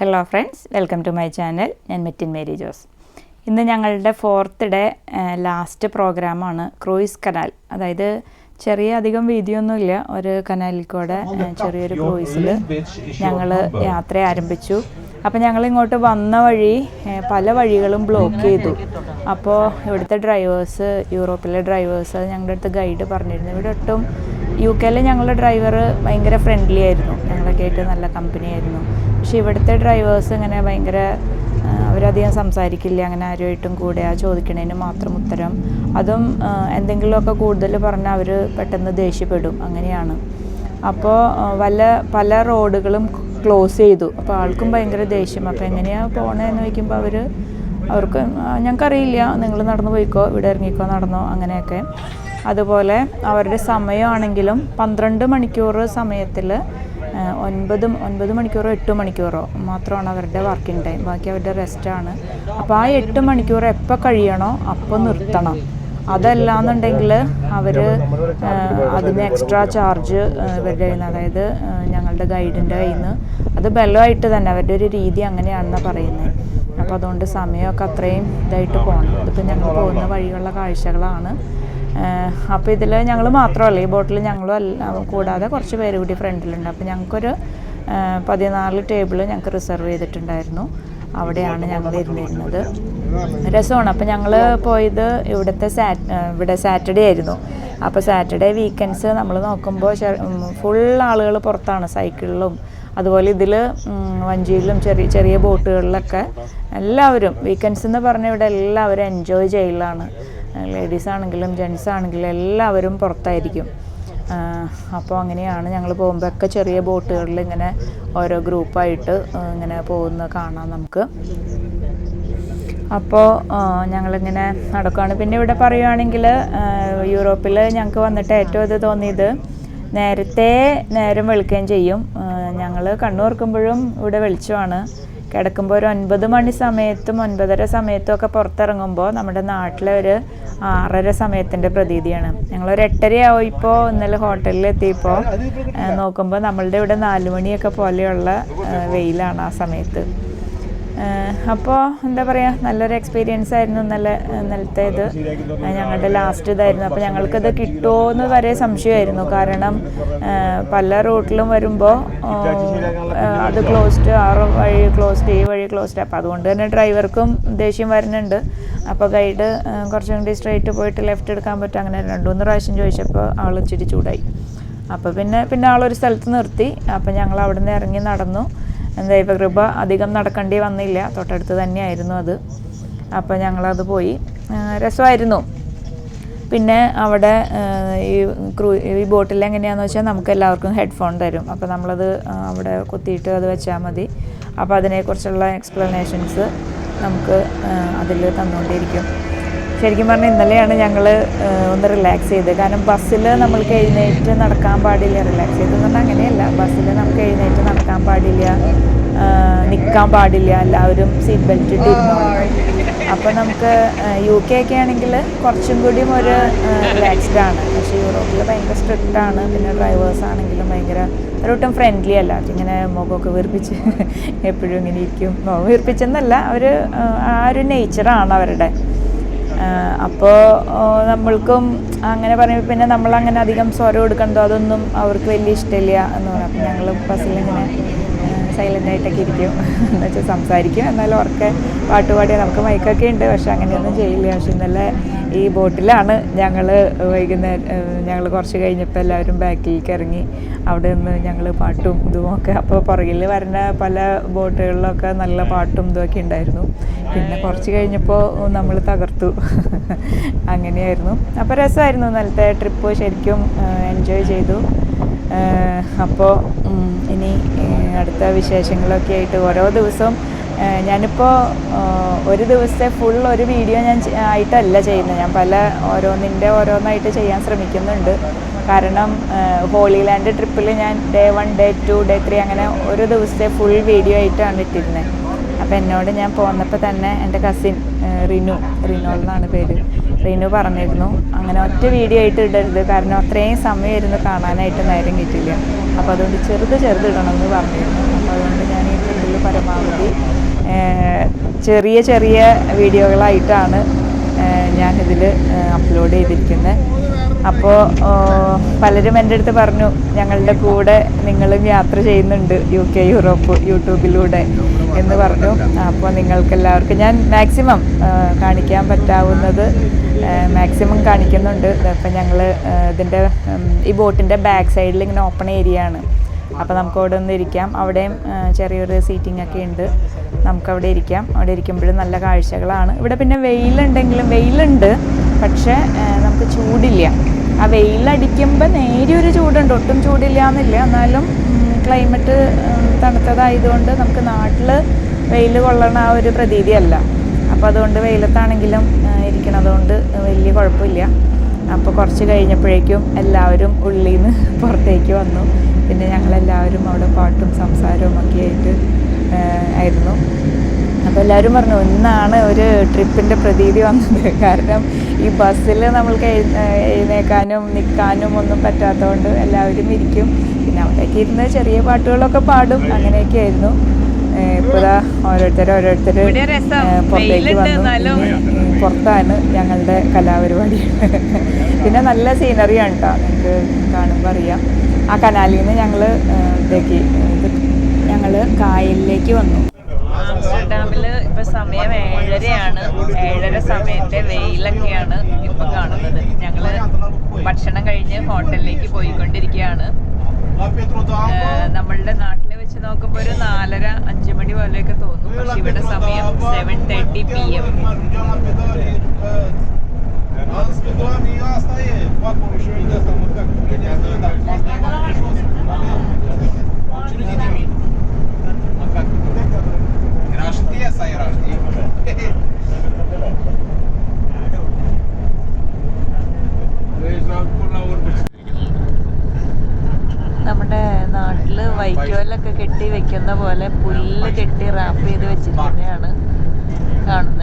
Hello friends, welcome to my channel. ഞാൻ മെറ്റിൻ മേരി ജോസ്. ഇന്ന് ഞങ്ങളുടെ 4th ഡേ ലാസ്റ്റ് പ്രോഗ്രാമാണ് ക്രൂയിസ് കനാൽ. അതായത് അധികം വീതിയൊന്നുമില്ല, ഒരു കനാലിൽ കൂടെ ചെറിയൊരു ക്രൂയിസിൽ ഞങ്ങൾ യാത്ര ആരംഭിച്ചു. അപ്പോൾ ഞങ്ങൾ ഇങ്ങോട്ട് വന്ന വഴി പല വഴികളും ബ്ലോക്ക് ചെയ്തു. അപ്പോൾ ഇവിടുത്തെ ഡ്രൈവേഴ്സ്, യൂറോപ്പിലെ ഡ്രൈവേഴ്സ് ഞങ്ങളുടെ അടുത്ത് ഗൈഡ് പറഞ്ഞിരുന്നു. ഇവിടെ ഒട്ടും UK ഞങ്ങളുടെ ഡ്രൈവർ ഭയങ്കര ഫ്രണ്ട്ലി ആയിരുന്നു, ഞങ്ങളൊക്കെ ആയിട്ട് നല്ല കമ്പനി ആയിരുന്നു. പക്ഷെ ഇവിടുത്തെ ഡ്രൈവേഴ്സ് ഇങ്ങനെ ഭയങ്കര അവരധികം സംസാരിക്കില്ല, അങ്ങനെ ആരുമായിട്ടും കൂടെ ചോദിക്കണതിന് മാത്രം ഉത്തരം. അതും എന്തെങ്കിലുമൊക്കെ കൂടുതൽ പറഞ്ഞാൽ അവർ പെട്ടെന്ന് ദേഷ്യപ്പെടും, അങ്ങനെയാണ്. അപ്പോൾ പല റോഡുകളും ക്ലോസ് ചെയ്തു. അപ്പോൾ ആൾക്കും ഭയങ്കര ദേഷ്യം. അപ്പോൾ എങ്ങനെയാണ് പോകണതെന്ന് ചോദിക്കുമ്പോൾ അവർക്ക് ഞങ്ങൾക്കറിയില്ല, നിങ്ങൾ നടന്നു പോയിക്കോ, ഇവിടെ ഇറങ്ങിക്കോ, നടന്നോ, അങ്ങനെയൊക്കെ. അതുപോലെ അവരുടെ സമയമാണെങ്കിലും 12 മണിക്കൂർ സമയത്തിൽ 9 മണിക്കൂറോ 8 മണിക്കൂറോ മാത്രമാണ് അവരുടെ വർക്കിംഗ് ടൈം, ബാക്കി അവരുടെ റെസ്റ്റാണ്. അപ്പോൾ ആ 8 മണിക്കൂർ എപ്പോൾ കഴിയണോ അപ്പോൾ നിർത്തണം. അതല്ലാന്നുണ്ടെങ്കിൽ അവർ അതിന് എക്സ്ട്രാ ചാർജ് ഇവരുടെ കയ്യിൽ നിന്ന്, അതായത് ഞങ്ങളുടെ ഗൈഡിൻ്റെ കയ്യിൽ നിന്ന്, അത് ബലമായിട്ട് തന്നെ അവരുടെ ഒരു രീതി അങ്ങനെയാണെന്നാണ് പറയുന്നത്. അപ്പോൾ അതുകൊണ്ട് സമയമൊക്കെ അത്രയും ഇതായിട്ട് പോകണം. ഇതിപ്പോൾ ഞങ്ങൾ പോകുന്ന വഴിയുള്ള കാഴ്ചകളാണ്. അപ്പോൾ ഇതിൽ ഞങ്ങൾ മാത്രമല്ല, ഈ ബോട്ടിൽ ഞങ്ങളും എല്ലാം കൂടാതെ കുറച്ച് പേര് കൂടി ഫ്രണ്ടിലുണ്ട്. അപ്പോൾ ഞങ്ങൾക്കൊരു 14 ടേബിൾ ഞങ്ങൾക്ക് റിസർവ് ചെയ്തിട്ടുണ്ടായിരുന്നു. അവിടെയാണ് ഞങ്ങൾ ഇരുന്നിരുന്നത്. രസമാണ്. അപ്പോൾ ഞങ്ങൾ പോയത് ഇവിടെ സാറ്റർഡേ ആയിരുന്നു. അപ്പോൾ സാറ്റർഡേ വീക്കെൻഡ്സ് നമ്മൾ നോക്കുമ്പോൾ ഫുൾ ആളുകൾ പുറത്താണ്, സൈക്കിളിലും അതുപോലെ ഇതിൽ വഞ്ചിയിലും ചെറിയ ബോട്ടുകളിലൊക്കെ എല്ലാവരും വീക്കെൻഡ്സ് എന്ന് പറഞ്ഞാൽ ഇവിടെ എല്ലാവരും എൻജോയ് ചെയ്യലാണ്. ലേഡീസ് ആണെങ്കിലും ജെൻസ് ആണെങ്കിലും എല്ലാവരും പുറത്തായിരിക്കും. അപ്പോൾ അങ്ങനെയാണ് ഞങ്ങൾ പോകുമ്പോഴൊക്കെ ചെറിയ ബോട്ടുകളിൽ ഇങ്ങനെ ഓരോ ഗ്രൂപ്പായിട്ട് ഇങ്ങനെ പോകുന്നത് കാണാം നമുക്ക്. അപ്പോൾ ഞങ്ങളിങ്ങനെ നടക്കുകയാണ്. പിന്നെ ഇവിടെ പറയുകയാണെങ്കിൽ യൂറോപ്പിൽ ഞങ്ങൾക്ക് വന്നിട്ട് ഏറ്റവും ഇത് തോന്നിയത്, നേരത്തെ നേരം വെളുക്കുകയും ചെയ്യും. ഞങ്ങൾ കണ്ണുറക്കുമ്പോഴും ഇവിടെ വെളിച്ചമാണ്. കിടക്കുമ്പോൾ ഒരു 9 മണി സമയത്തും 9:30 സമയത്തും ഒക്കെ പുറത്തിറങ്ങുമ്പോൾ നമ്മുടെ നാട്ടിലെ ഒരു 6:30 സമയത്തിൻ്റെ പ്രതീതിയാണ്. ഞങ്ങളൊരു 8:30 ഇപ്പോൾ ഇന്നലെ ഹോട്ടലിൽ എത്തിയപ്പോൾ നോക്കുമ്പോൾ നമ്മളുടെ ഇവിടെ 4 മണിയൊക്കെ പോലെയുള്ള വെയിലാണ് ആ സമയത്ത്. അപ്പോൾ എന്താ പറയുക, നല്ലൊരു എക്സ്പീരിയൻസ് ആയിരുന്നു ഇന്നലത്തെ ഇത്. ഞങ്ങളുടെ ലാസ്റ്റ് ഇതായിരുന്നു. അപ്പോൾ ഞങ്ങൾക്കത് കിട്ടുമോ എന്ന് വരെ സംശയമായിരുന്നു. കാരണം പല റൂട്ടിലും വരുമ്പോൾ അത് ക്ലോസ്ഡ്, വഴി ക്ലോസ്ഡ്, ഈ വഴി ക്ലോസ്ഡ്. അപ്പോൾ അതുകൊണ്ട് തന്നെ ഡ്രൈവർക്കും ദേഷ്യം വരുന്നുണ്ട്. അപ്പോൾ ഗൈഡ് കുറച്ചും കൂടി സ്ട്രെയിറ്റ് പോയിട്ട് ലെഫ്റ്റ് എടുക്കാൻ പറ്റും. അങ്ങനെ 2-3 പ്രാവശ്യം ചോദിച്ചപ്പോൾ ആൾ ഇച്ചിരി ചൂടായി. അപ്പോൾ പിന്നെ ആളൊരു സ്ഥലത്ത് നിർത്തി. അപ്പോൾ ഞങ്ങൾ അവിടെ നിന്ന് ഇറങ്ങി നടന്നു. ദൈവകൃപ അധികം നടക്കേണ്ടി വന്നില്ല, തൊട്ടടുത്ത് തന്നെയായിരുന്നു അത്. അപ്പോൾ ഞങ്ങളത് പോയി, രസമായിരുന്നു. പിന്നെ അവിടെ ഈ ബോട്ടിൽ എങ്ങനെയാണെന്ന് വെച്ചാൽ നമുക്ക് എല്ലാവർക്കും ഹെഡ്ഫോൺ തരും. അപ്പോൾ നമ്മളത് അവിടെ കുത്തിയിട്ട് അത് വെച്ചാൽ മതി. അപ്പോൾ അതിനെക്കുറിച്ചുള്ള എക്സ്പ്ലനേഷൻസ് നമുക്ക് അതിൽ തന്നുകൊണ്ടിരിക്കും. ശരിക്കും പറഞ്ഞാൽ ഇന്നലെയാണ് ഞങ്ങൾ ഒന്ന് റിലാക്സ് ചെയ്തത്. കാരണം ബസ്സിൽ നമ്മൾക്ക് എഴുന്നേറ്റ് നടക്കാൻ പാടില്ല. റിലാക്സ് ചെയ്തതെന്ന് പറഞ്ഞാൽ അങ്ങനെയല്ല, ബസ്സിൽ നമുക്ക് എഴുന്നേറ്റ് നടക്കാൻ പാടില്ല, നിൽക്കാൻ പാടില്ല, എല്ലാവരും സീറ്റ് ബെൽറ്റ് ഇട്ട് ഇരുന്നോളണം. അപ്പോൾ നമുക്ക് UK ഒക്കെ ആണെങ്കിൽ കുറച്ചും കൂടിയും ഒരു റിലാക്സ്ഡ് ആണ്. പക്ഷേ യൂറോപ്പിൽ ഭയങ്കര സ്ട്രിക്റ്റ് ആണ്. പിന്നെ ഡ്രൈവേഴ്സ് ആണെങ്കിലും ഭയങ്കര ഒട്ടും ഫ്രണ്ട്ലി അല്ല. ഇങ്ങനെ മുഖമൊക്കെ വീർപ്പിച്ച് എപ്പോഴും ഇങ്ങനെ ഇരിക്കും. മുഖം വീർപ്പിച്ചെന്നല്ല, അവർ ആ ഒരു നേച്ചറാണ് അവരുടെ. അപ്പോൾ നമ്മൾക്കും അങ്ങനെ പറയുമ്പോൾ പിന്നെ നമ്മളങ്ങനെ അധികം സ്വരം എടുക്കണ്ടോ അതൊന്നും അവർക്ക് വലിയ ഇഷ്ടമില്ല എന്ന് പറയാം. അപ്പം ഞങ്ങൾ ബസ്സിലിങ്ങനെ സൈലൻ്റായിട്ടൊക്കെ ഇരിക്കും, എന്ന് വെച്ചാൽ സംസാരിക്കും, എന്നാലും ഉറക്കെ പാട്ടുപാടി. നമുക്ക് മൈക്കൊക്കെ ഉണ്ട്, പക്ഷെ അങ്ങനെയൊന്നും ചെയ്യില്ല. പക്ഷെ ഇന്നലെ ഈ ബോട്ടിലാണ് ഞങ്ങൾ കുറച്ച് കഴിഞ്ഞപ്പോൾ എല്ലാവരും ബാക്കിലേക്ക് ഇറങ്ങി അവിടെ നിന്ന് ഞങ്ങൾ പാട്ടും ഇതുമൊക്കെ. അപ്പോൾ പുറകിൽ വരുന്ന പല ബോട്ടുകളിലൊക്കെ നല്ല പാട്ടും ഇതുമൊക്കെ ഉണ്ടായിരുന്നു. പിന്നെ കുറച്ച് കഴിഞ്ഞപ്പോൾ നമ്മൾ തകർത്തു, അങ്ങനെയായിരുന്നു. അപ്പോൾ രസമായിരുന്നു ഇന്നലത്തെ ട്രിപ്പ്, ശരിക്കും എൻജോയ് ചെയ്തു. അപ്പോൾ ഇനി അടുത്ത വിശേഷങ്ങളൊക്കെ ആയിട്ട് ഓരോ ദിവസവും ഞാനിപ്പോൾ ഒരു ദിവസത്തെ ഫുൾ ഒരു വീഡിയോ ആയിട്ടല്ല ചെയ്യുന്നത്. ഞാൻ ഓരോന്നായിട്ട് ചെയ്യാൻ ശ്രമിക്കുന്നുണ്ട്. കാരണം ഹോളി ലാൻഡ് ട്രിപ്പിൽ ഞാൻ Day 1, Day 2, Day 3 അങ്ങനെ ഒരു ദിവസത്തെ ഫുൾ വീഡിയോ ആയിട്ടാണ് ഇട്ടിരുന്നത്. അപ്പോൾ എന്നോട് ഞാൻ പോന്നപ്പോൾ തന്നെ എൻ്റെ കസിൻ റിനോൾ എന്നാണ് പേര്, റിനു പറഞ്ഞിരുന്നു അങ്ങനെ ഒറ്റ വീഡിയോ ആയിട്ട് ഇടരുത്, കാരണം അത്രയും സമയമായിരുന്നു കാണാനായിട്ട്, നേരം കിട്ടില്ല. അപ്പോൾ അതുകൊണ്ട് ചെറുത് ഇടണമെന്ന് പറഞ്ഞിരുന്നു. അപ്പോൾ അതുകൊണ്ട് ഞാൻ ഈ ട്രിപ്പിൽ പരമാവധി ചെറിയ ചെറിയ വീഡിയോകളായിട്ടാണ് ഞാനിതിൽ അപ്ലോഡ് ചെയ്തിരിക്കുന്നത്. അപ്പോൾ പലരും എൻ്റെ അടുത്ത് പറഞ്ഞു, ഞങ്ങളുടെ കൂടെ നിങ്ങളും യാത്ര ചെയ്യുന്നുണ്ട് UK യൂറോപ്പ് യൂട്യൂബിലൂടെ എന്ന് പറഞ്ഞു. അപ്പോൾ നിങ്ങൾക്കെല്ലാവർക്കും ഞാൻ മാക്സിമം കാണിക്കാൻ പറ്റാവുന്നത് മാക്സിമം കാണിക്കുന്നുണ്ട്. ഇപ്പം ഞങ്ങൾ ഇതിൻ്റെ ഈ ബോട്ടിൻ്റെ ബാക്ക് സൈഡിൽ ഇങ്ങനെ ഓപ്പൺ ഏരിയ ആണ്. അപ്പോൾ നമുക്ക് അവിടെ ഒന്ന് ഇരിക്കാം. അവിടെയും ചെറിയൊരു സീറ്റിംഗ് ഒക്കെ ഉണ്ട്. നമുക്കവിടെ ഇരിക്കാം. അവിടെ ഇരിക്കുമ്പോഴും നല്ല കാഴ്ചകളാണ്. ഇവിടെ പിന്നെ വെയിലുണ്ട്, പക്ഷേ നമുക്ക് ചൂടില്ല. ആ വെയിലടിക്കുമ്പോൾ നേരിയൊരു ചൂടുണ്ട്, ഒട്ടും ചൂടില്ല എന്നില്ല. എന്നാലും ക്ലൈമറ്റ് തണുത്തതായതുകൊണ്ട് നമുക്ക് നാട്ടിൽ വെയിൽ കൊള്ളണ ആ ഒരു പ്രതീതിയല്ല. അപ്പോൾ അതുകൊണ്ട് വെയിലത്താണെങ്കിലും ഇരിക്കണതുകൊണ്ട് വലിയ കുഴപ്പമില്ല. അപ്പോൾ കുറച്ച് കഴിഞ്ഞപ്പോഴേക്കും എല്ലാവരും ഉള്ളിൽ നിന്ന് പുറത്തേക്ക് വന്നു. പിന്നെ ഞങ്ങളെല്ലാവരും അവിടെ പാട്ടും സംസാരവും ഒക്കെ ആയിരുന്നു. അപ്പോൾ എല്ലാവരും പറഞ്ഞു, ഇന്നാണ് ഒരു ട്രിപ്പിൻ്റെ പ്രതീതി വന്നത്. കാരണം ഈ ബസ്സിൽ നമ്മൾക്ക് എഴുന്നേക്കാനും നിൽക്കാനും ഒന്നും പറ്റാത്തതുകൊണ്ട് എല്ലാവരും ഇരിക്കും. പിന്നെ അവിടേക്ക് ഇരുന്ന് ചെറിയ പാട്ടുകളൊക്കെ പാടും. അങ്ങനെയൊക്കെ ആയിരുന്നു. ഇപ്പോൾ ഓരോരുത്തർ പുറത്തേക്ക് വന്നു. പുറത്താണ് ഞങ്ങളുടെ കലാപരിപാടി. പിന്നെ നല്ല സീനറിയാണ് കേട്ടോ, നിങ്ങൾക്ക് കാണുമ്പോൾ അറിയാം. ആ കനാലിൽ നിന്ന് ഞങ്ങൾ കായലിലേക്ക് വന്നു. ആംസ്റ്റർഡാമിൽ ഇപ്പോൾ സമയം 7:30 7:30 സമയത്തെ വെയിലൊക്കെയാണ് ഇപ്പം കാണുന്നത്. ഞങ്ങൾ ഭക്ഷണം കഴിഞ്ഞ് ഹോട്ടലിലേക്ക് പോയിക്കൊണ്ടിരിക്കുകയാണ്. നമ്മളുടെ നാട്ടിൽ വെച്ച് നോക്കുമ്പോൾ ഒരു 4:30-5 മണി പോലെയൊക്കെ തോന്നും. പക്ഷെ ഇവിടെ സമയം 7:30 PM. നമ്മുടെ നാട്ടിൽ വൈക്കോലൊക്കെ കെട്ടി വെക്കുന്ന പോലെ പുല്ല് കെട്ടി റാപ്പ് ചെയ്ത് വെച്ചിരിക്കുന്നതാണ് കാണുന്നത്.